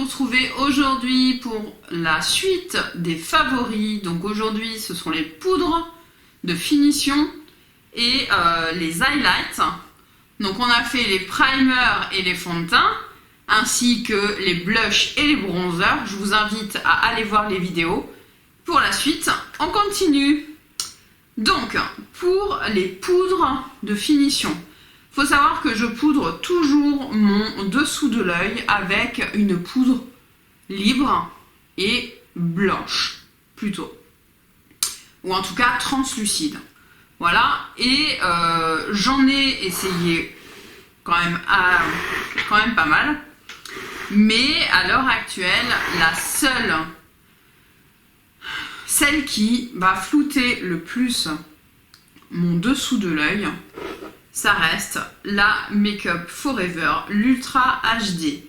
retrouver aujourd'hui pour la suite des favoris. Donc aujourd'hui, ce sont les poudres de finition et les highlights. Donc on a fait les primers et les fonds de teint, ainsi que les blushs et les bronzers. Je vous invite à aller voir les vidéos. Pour la suite, on continue. Donc, pour les poudres de finition, il faut savoir que je poudre toujours mon dessous de l'œil avec une poudre libre et blanche, plutôt. Ou en tout cas translucide. Voilà, et j'en ai essayé quand même pas mal. Mais à l'heure actuelle, celle qui va flouter le plus mon dessous de l'œil, ça reste la Make Up Forever l'Ultra HD.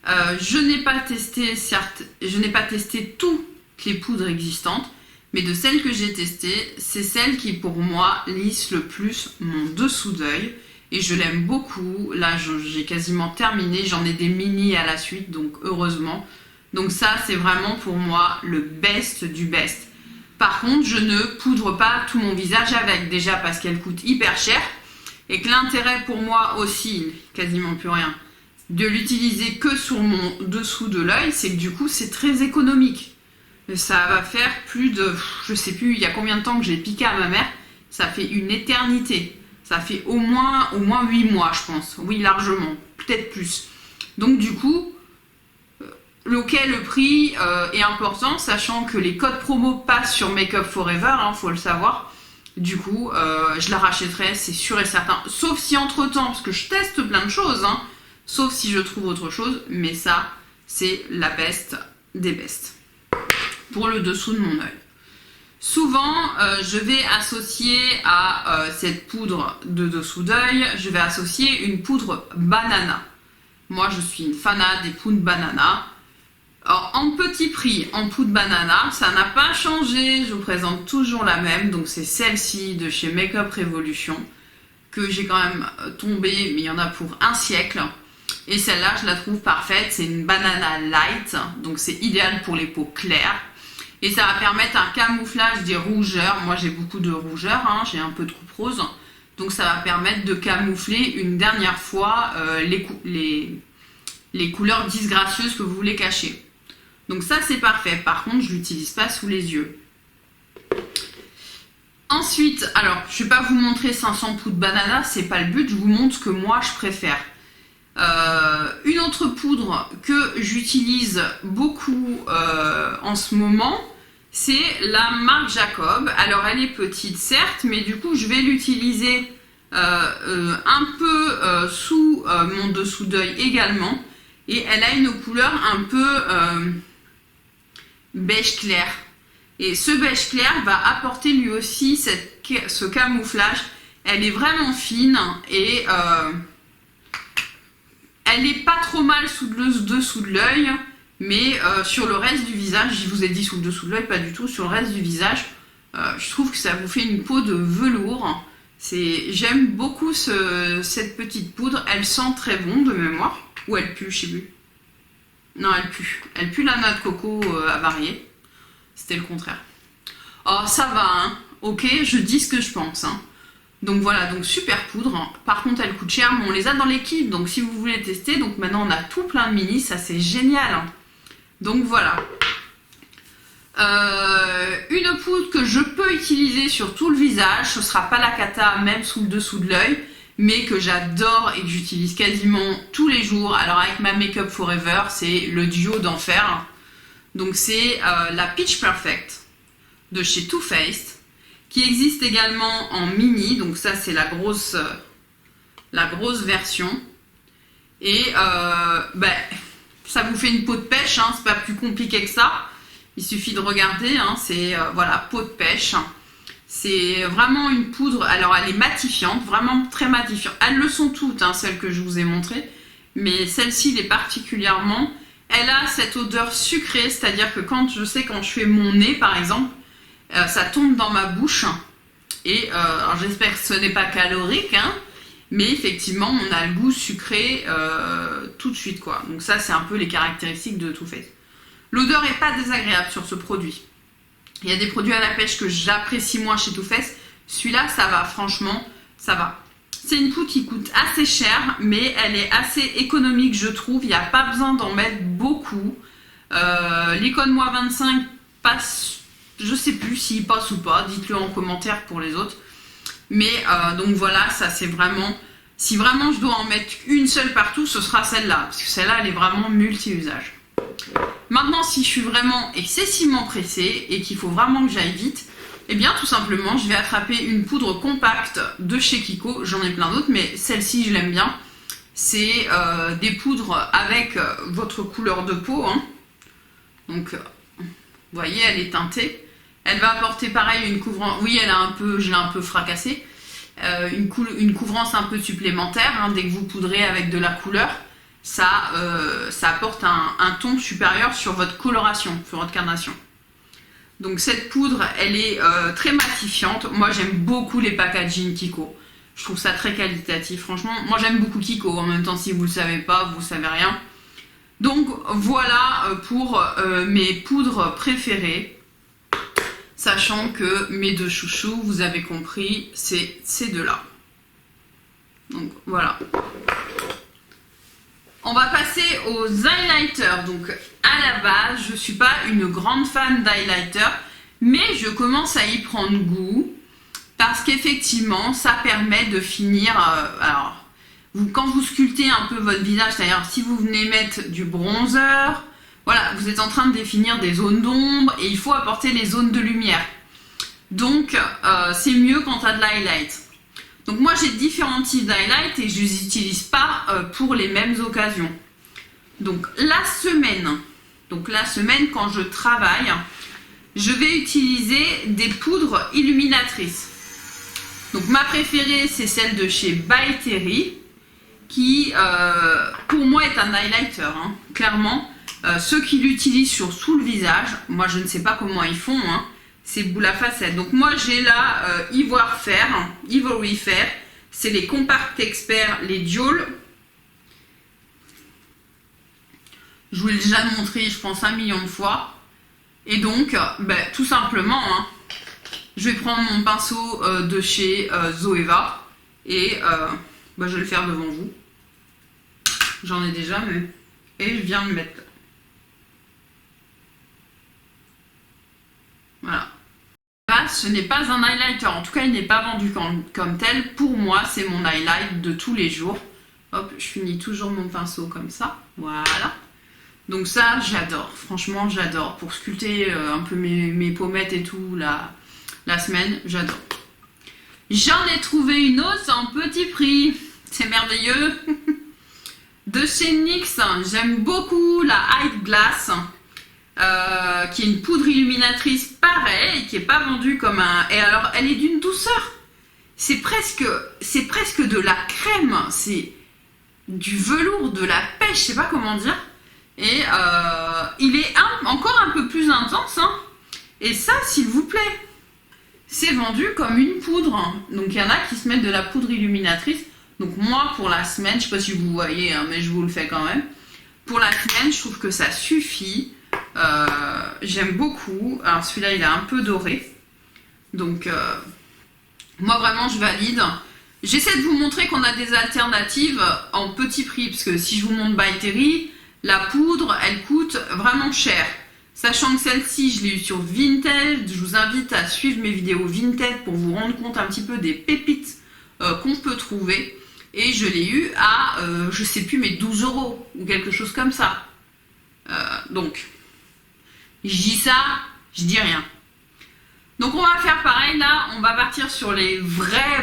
Je n'ai pas testé, certes, toutes les poudres existantes, mais de celles que j'ai testées, c'est celle qui pour moi lisse le plus mon dessous d'œil. Et je l'aime beaucoup. Là, j'ai quasiment terminé. J'en ai des mini à la suite, donc heureusement. Donc ça, c'est vraiment pour moi le best du best. Par contre, je ne poudre pas tout mon visage avec. Déjà parce qu'elle coûte hyper cher. Et que l'intérêt pour moi aussi, quasiment plus rien, de l'utiliser que sur mon dessous de l'œil, c'est que du coup, c'est très économique. Ça va faire plus de... Je sais plus, il y a combien de temps que j'ai piqué à ma mère. Ça fait une éternité. Ça fait au moins 8 mois, je pense. Oui, largement. Peut-être plus. Donc, du coup, le prix est important, sachant que les codes promo passent sur Make Up Forever, faut le savoir. Du coup, je la rachèterai, c'est sûr et certain. Sauf si entre-temps, parce que je teste plein de choses, sauf si je trouve autre chose. Mais ça, c'est la best des bestes. Pour le dessous de mon œil. Souvent, je vais associer à cette poudre de dessous d'œil, je vais associer une poudre banana. Moi, je suis une fanat des poudres banana. Alors, en petit prix, en poudre banana, ça n'a pas changé. Je vous présente toujours la même. Donc, c'est celle-ci de chez Make Up Revolution que j'ai quand même tombée, mais il y en a pour un siècle. Et celle-là, je la trouve parfaite. C'est une banana light, donc c'est idéal pour les peaux claires. Et ça va permettre un camouflage des rougeurs. Moi, j'ai beaucoup de rougeurs, j'ai un peu de coupe rose. Donc, ça va permettre de camoufler une dernière fois les couleurs disgracieuses que vous voulez cacher. Donc, ça, c'est parfait. Par contre, je ne l'utilise pas sous les yeux. Ensuite, alors, je ne vais pas vous montrer 500 poudres banana. Ce n'est pas le but. Je vous montre ce que moi, je préfère. Une autre poudre que j'utilise beaucoup en ce moment, c'est la marque Jacob. Alors elle est petite certes, mais du coup je vais l'utiliser un peu sous mon dessous d'œil également. Et elle a une couleur un peu beige clair. Et ce beige clair va apporter lui aussi ce camouflage. Elle est vraiment fine et elle n'est pas trop mal sous le dessous de l'œil, mais sur le reste du visage, je vous ai dit sous le dessous de l'œil, pas du tout, sur le reste du visage, je trouve que ça vous fait une peau de velours. J'aime beaucoup cette petite poudre, elle sent très bon de mémoire, ou elle pue, je sais plus. Non, elle pue la noix de coco avariée, c'était le contraire. Oh, ça va, ok, je dis ce que je pense, Donc voilà, donc super poudre. Par contre, elle coûte cher, mais on les a dans les kits. Donc si vous voulez tester, donc maintenant on a tout plein de mini, ça c'est génial. Donc voilà. Une poudre que je peux utiliser sur tout le visage, ce sera pas la cata, même sous le dessous de l'œil, mais que j'adore et que j'utilise quasiment tous les jours. Alors avec ma Make Up Forever, c'est le duo d'enfer. Donc c'est la Pitch Perfect de chez Too Faced, qui existe également en mini, donc ça c'est la grosse version. Et ça vous fait une peau de pêche, c'est pas plus compliqué que ça. Il suffit de regarder, c'est voilà, peau de pêche. C'est vraiment une poudre, alors elle est matifiante, vraiment très matifiante. Elles le sont toutes, celles que je vous ai montrées, mais celle-ci l'est particulièrement. Elle a cette odeur sucrée, c'est-à-dire que quand je fais mon nez par exemple, ça tombe dans ma bouche. Et alors j'espère que ce n'est pas calorique, mais effectivement on a le goût sucré tout de suite quoi. Donc ça c'est un peu les caractéristiques de Too Faced. L'odeur est pas désagréable sur ce produit. Il y a des produits à la pêche que j'apprécie moins chez Too Faced. Celui-là ça va, franchement ça va. C'est une poudre qui coûte assez cher, mais elle est assez économique je trouve. Il n'y a pas besoin d'en mettre beaucoup. L'Icon-moi 25 passe, je sais plus s'il passe ou pas, dites-le en commentaire pour les autres. Mais donc voilà, ça c'est vraiment, si vraiment je dois en mettre une seule partout, ce sera celle-là, parce que celle-là elle est vraiment multi-usage. Maintenant, si je suis vraiment excessivement pressée et qu'il faut vraiment que j'aille vite, eh bien tout simplement je vais attraper une poudre compacte de chez Kiko, j'en ai plein d'autres, mais celle-ci je l'aime bien. C'est des poudres avec votre couleur de peau, hein. Donc vous voyez elle est teintée. Elle va apporter pareil une couvrance, oui elle a un peu, je l'ai un peu fracassée, une couvrance un peu supplémentaire, hein, dès que vous poudrez avec de la couleur, ça apporte un ton supérieur sur votre coloration, sur votre carnation. Donc cette poudre elle est très matifiante, moi j'aime beaucoup les packaging Kiko, je trouve ça très qualitatif, franchement, moi j'aime beaucoup Kiko, en même temps si vous ne le savez pas, vous ne savez rien. Donc voilà pour mes poudres préférées. Sachant que mes deux chouchous, vous avez compris, c'est ces deux-là. Donc voilà. On va passer aux highlighters. Donc à la base, je ne suis pas une grande fan d'highlighter, mais je commence à y prendre goût parce qu'effectivement, ça permet de finir. Alors, quand vous sculptez un peu votre visage, c'est-à-dire si vous venez mettre du bronzer. Voilà, vous êtes en train de définir des zones d'ombre et il faut apporter les zones de lumière. Donc, c'est mieux quand tu as de l'highlight. Donc moi, j'ai différents types d'highlight et je ne les utilise pas pour les mêmes occasions. Donc la semaine, quand je travaille, je vais utiliser des poudres illuminatrices. Donc ma préférée, c'est celle de chez By Terry, qui pour moi est un highlighter, hein, clairement. Ceux qui l'utilisent sous le visage, moi je ne sais pas comment ils font, hein, c'est boule à facette. Donc moi j'ai là Ivory Fair, c'est les Compact Expert, les Dual. Je vous l'ai déjà montré, je pense 1 million de fois. Et donc, tout simplement, hein, je vais prendre mon pinceau de chez Zoeva et je vais le faire devant vous. J'en ai déjà, mais... Et je viens le mettre là. Voilà. Là, ce n'est pas un highlighter, en tout cas il n'est pas vendu comme tel. Pour moi, c'est mon highlight de tous les jours. Hop, je finis toujours mon pinceau comme ça. Voilà. Donc ça, j'adore. Franchement, j'adore. Pour sculpter un peu mes pommettes et tout la semaine, j'adore. J'en ai trouvé une autre en petit prix. C'est merveilleux. De chez NYX, j'aime beaucoup la Hide Glass. Qui est une poudre illuminatrice pareille, qui n'est pas vendue comme un... Et alors, elle est d'une douceur. C'est presque de la crème. C'est du velours, de la pêche, je sais pas comment dire. Et il est encore un peu plus intense. Hein. Et ça, s'il vous plaît, c'est vendu comme une poudre. Donc, il y en a qui se mettent de la poudre illuminatrice. Donc, moi, pour la semaine, je sais pas si vous voyez, hein, mais je vous le fais quand même. Pour la semaine, je trouve que ça suffit. J'aime beaucoup. Alors celui-là il est un peu doré, donc moi vraiment je valide. J'essaie de vous montrer qu'on a des alternatives en petit prix, parce que si je vous montre By Terry, la poudre elle coûte vraiment cher, sachant que celle-ci je l'ai eu sur Vinted. Je vous invite à suivre mes vidéos Vinted pour vous rendre compte un petit peu des pépites qu'on peut trouver, et je l'ai eu à je sais plus, mais 12 € ou quelque chose comme ça. Donc je dis ça, je dis rien. Donc on va faire pareil là, on va partir sur les vrais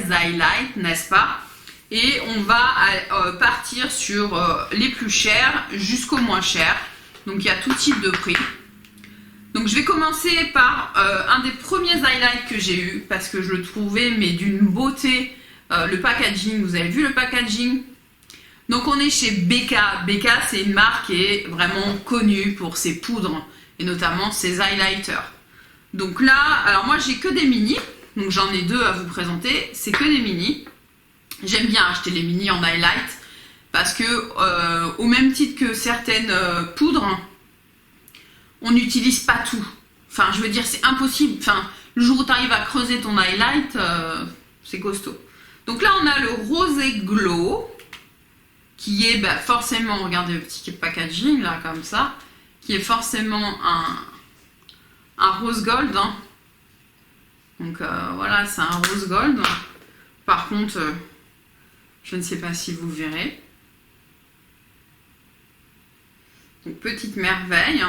highlights, n'est-ce pas? Et on va partir sur les plus chers jusqu'au moins cher. Donc il y a tout type de prix. Donc je vais commencer par un des premiers highlights que j'ai eu, parce que je le trouvais mais d'une beauté. Le packaging, vous avez vu le packaging? Donc on est chez Becca. Becca, c'est une marque qui est vraiment connue pour ses poudres et notamment ses highlighters. Donc là, alors moi j'ai que des mini, donc j'en ai deux à vous présenter, c'est que des mini. J'aime bien acheter les mini en highlight parce que au même titre que certaines poudres, on n'utilise pas tout. Enfin, je veux dire, c'est impossible. Enfin, le jour où tu arrives à creuser ton highlight, c'est costaud. Donc là, on a le Rosé Glow, qui est forcément, regardez le petit packaging, là, comme ça, qui est forcément un rose gold. Hein. Donc voilà, c'est un rose gold. Par contre, je ne sais pas si vous verrez. Donc, petite merveille.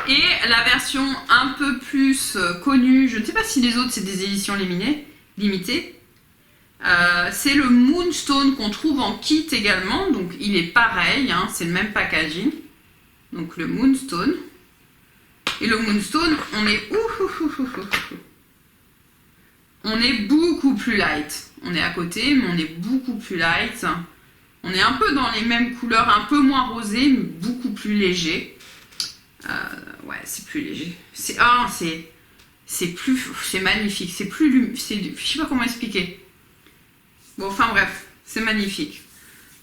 Et la version un peu plus connue, je ne sais pas si les autres c'est des éditions limitées, c'est le Moonstone qu'on trouve en kit également, donc il est pareil, hein, c'est le même packaging, donc le Moonstone. Et le Moonstone, on est beaucoup plus light, on est à côté mais on est beaucoup plus light, on est un peu dans les mêmes couleurs, un peu moins rosé mais beaucoup plus léger. Ouais, c'est plus léger. C'est magnifique. C'est plus, je sais pas comment expliquer. Bon, enfin bref, c'est magnifique.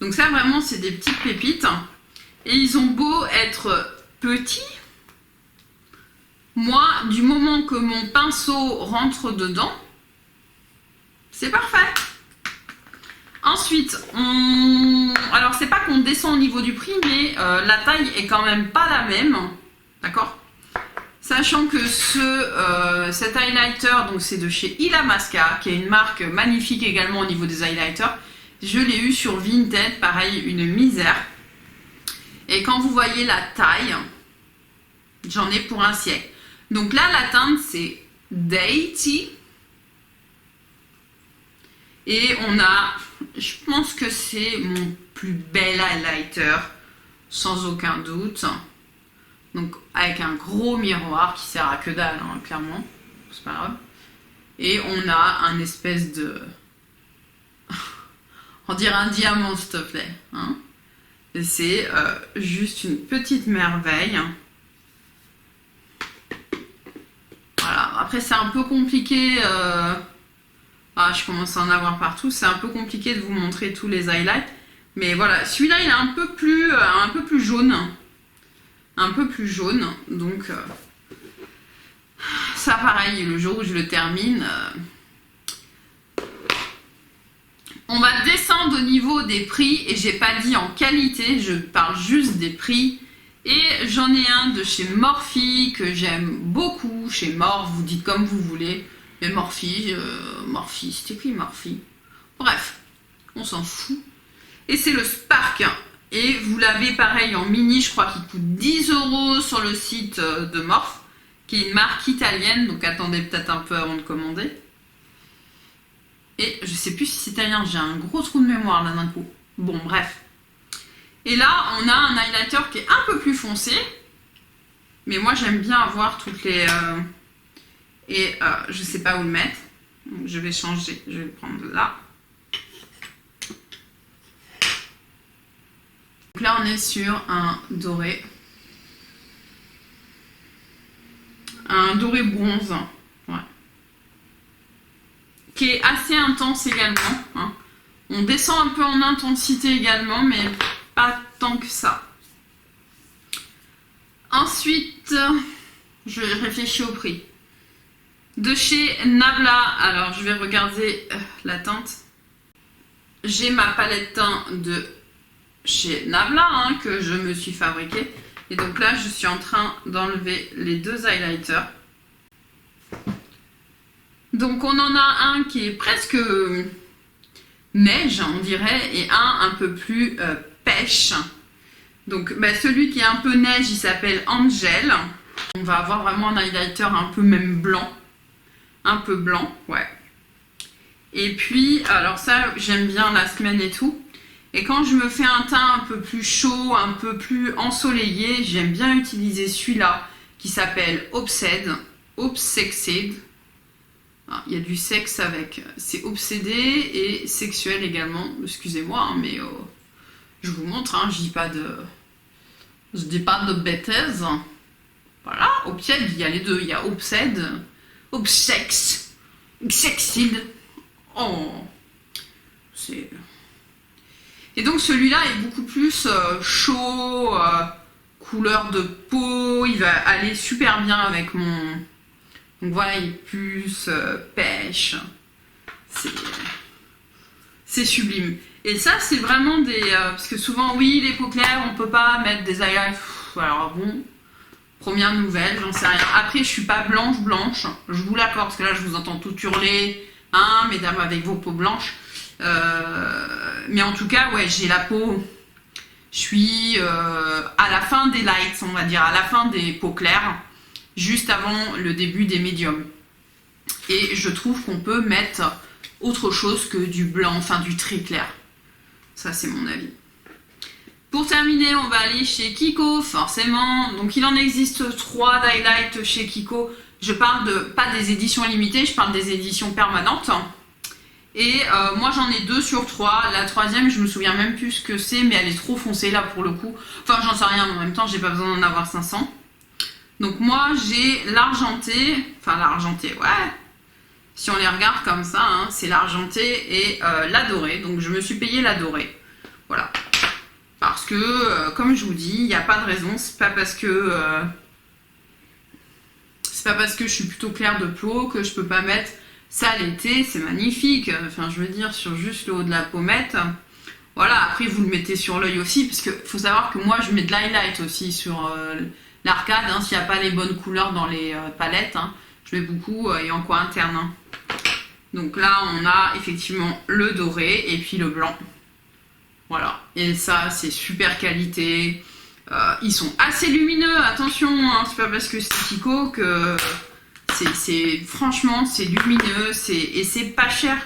Donc ça vraiment, c'est des petites pépites. Et ils ont beau être petits, moi, du moment que mon pinceau rentre dedans, c'est parfait. Ensuite, alors c'est pas qu'on descend au niveau du prix, mais la taille est quand même pas la même. D'accord? Sachant que cet highlighter, donc c'est de chez Illamasqua, qui est une marque magnifique également au niveau des highlighters. Je l'ai eu sur Vinted, pareil, une misère. Et quand vous voyez la taille, j'en ai pour un siècle. Donc là, la teinte, c'est Dainty. Et on a, je pense que c'est mon plus bel highlighter, sans aucun doute. Donc avec un gros miroir qui sert à que dalle, hein, clairement, c'est pas grave. Et on a un espèce de... on dirait un diamant, s'il te plaît. Hein. Et c'est juste une petite merveille. Voilà, après c'est un peu compliqué... je commence à en avoir partout, c'est un peu compliqué de vous montrer tous les highlights. Mais voilà, celui-là il est un peu plus jaune. Un peu plus jaune, donc ça pareil, le jour où je le termine, on va descendre au niveau des prix, et j'ai pas dit en qualité, je parle juste des prix, et j'en ai un de chez Morphe que j'aime beaucoup, chez Morphe, vous dites comme vous voulez, mais Morphe, c'est écrit Morphe, bref, on s'en fout, et c'est le Spark. Et vous l'avez pareil en mini, je crois qu'il coûte 10 € sur le site de Morphe, qui est une marque italienne, donc attendez peut-être un peu avant de commander. Et je sais plus si c'est italien, j'ai un gros trou de mémoire là d'un coup. Bon, bref. Et là, on a un highlighter qui est un peu plus foncé, mais moi j'aime bien avoir toutes les... je sais pas où le mettre, donc je vais changer, je vais le prendre là. Donc là, on est sur un doré. Un doré bronze. Ouais. Qui est assez intense également. Hein. On descend un peu en intensité également, mais pas tant que ça. Ensuite, je réfléchis au prix. De chez Nabla, alors je vais regarder la teinte. J'ai ma palette teint de chez Nabla, hein, que je me suis fabriqué. Et donc là, je suis en train d'enlever les deux highlighters. Donc on en a un qui est presque neige, on dirait, et un peu plus pêche. Donc celui qui est un peu neige, il s'appelle Angel. On va avoir vraiment un highlighter un peu même blanc. Un peu blanc, ouais. Et puis, alors ça, j'aime bien la semaine et tout. Et quand je me fais un teint un peu plus chaud, un peu plus ensoleillé, j'aime bien utiliser celui-là qui s'appelle Obsexed. Ah, il y a du sexe avec. C'est obsédé et sexuel également. Excusez-moi, hein, mais je vous montre, hein, je dis pas de bêtises. Voilà, Obsed, il y a les deux. Il y a Obsed, Obsexed. Oh. Et donc celui-là est beaucoup plus chaud, couleur de peau, il va aller super bien avec mon... Donc voilà, il est plus pêche, c'est sublime. Et ça c'est vraiment des... parce que souvent, oui, les peaux claires, on peut pas mettre des highlights. Alors bon, première nouvelle, j'en sais rien. Après, je suis pas blanche, je vous l'accorde, parce que là je vous entends tout hurler, hein, mesdames avec vos peaux blanches. Mais en tout cas, ouais, j'ai la peau... Je suis à la fin des lights, on va dire, à la fin des peaux claires, juste avant le début des médiums. Et je trouve qu'on peut mettre autre chose que du blanc, enfin du très clair. Ça, c'est mon avis. Pour terminer, on va aller chez Kiko, forcément. Donc, il en existe 3 d'highlights chez Kiko. Je parle pas des éditions limitées, je parle des éditions permanentes. Et moi j'en ai 2 sur 3, la 3e je me souviens même plus ce que c'est, mais elle est trop foncée là pour le coup. Enfin j'en sais rien, mais en même temps j'ai pas besoin d'en avoir 500. Donc moi j'ai l'argenté, enfin l'argenté, ouais. Si on les regarde comme ça, hein, c'est l'argenté et la dorée. Donc je me suis payé la dorée. Voilà. Parce que, comme je vous dis, il n'y a pas de raison, c'est pas parce que je suis plutôt claire de peau que je peux pas mettre... Ça, l'été, c'est magnifique. Enfin, je veux dire, sur juste le haut de la pommette. Voilà, après, vous le mettez sur l'œil aussi. Parce qu'il faut savoir que moi, je mets de l'highlight aussi sur l'arcade. Hein, s'il n'y a pas les bonnes couleurs dans les palettes. Hein, je mets beaucoup et en coin interne. Hein. Donc là, on a effectivement le doré et puis le blanc. Voilà. Et ça, c'est super qualité. Ils sont assez lumineux. Attention, hein, c'est pas parce que c'est Kiko que... franchement, c'est lumineux et c'est pas cher.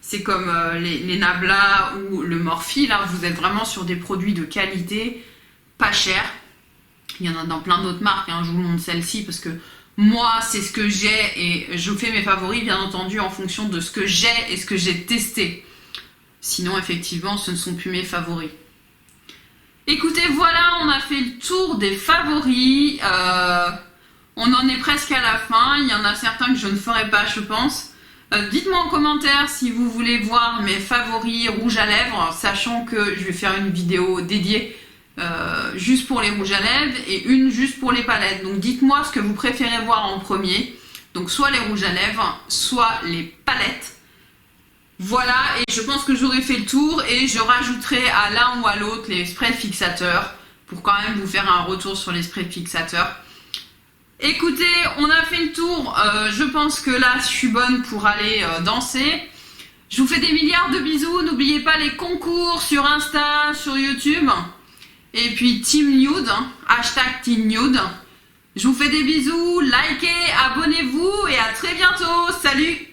C'est comme les Nabla ou le Morphe. Là, vous êtes vraiment sur des produits de qualité, pas cher. Il y en a dans plein d'autres marques. Hein. Je vous montre celle-ci parce que moi, c'est ce que j'ai et je fais mes favoris, bien entendu, en fonction de ce que j'ai et ce que j'ai testé. Sinon, effectivement, ce ne sont plus mes favoris. Écoutez, voilà, on a fait le tour des favoris. On en est presque à la fin, il y en a certains que je ne ferai pas, je pense. Dites-moi en commentaire si vous voulez voir mes favoris rouges à lèvres, sachant que je vais faire une vidéo dédiée juste pour les rouges à lèvres et une juste pour les palettes. Donc dites-moi ce que vous préférez voir en premier. Donc soit les rouges à lèvres, soit les palettes. Voilà, et je pense que j'aurai fait le tour et je rajouterai à l'un ou à l'autre les sprays fixateurs pour quand même vous faire un retour sur les sprays fixateurs. Écoutez, on a fait le tour, je pense que là je suis bonne pour aller danser. Je vous fais des milliards de bisous, n'oubliez pas les concours sur Insta, sur YouTube. Et puis Team Nude, hashtag Team Nude. Je vous fais des bisous, likez, abonnez-vous et à très bientôt, salut!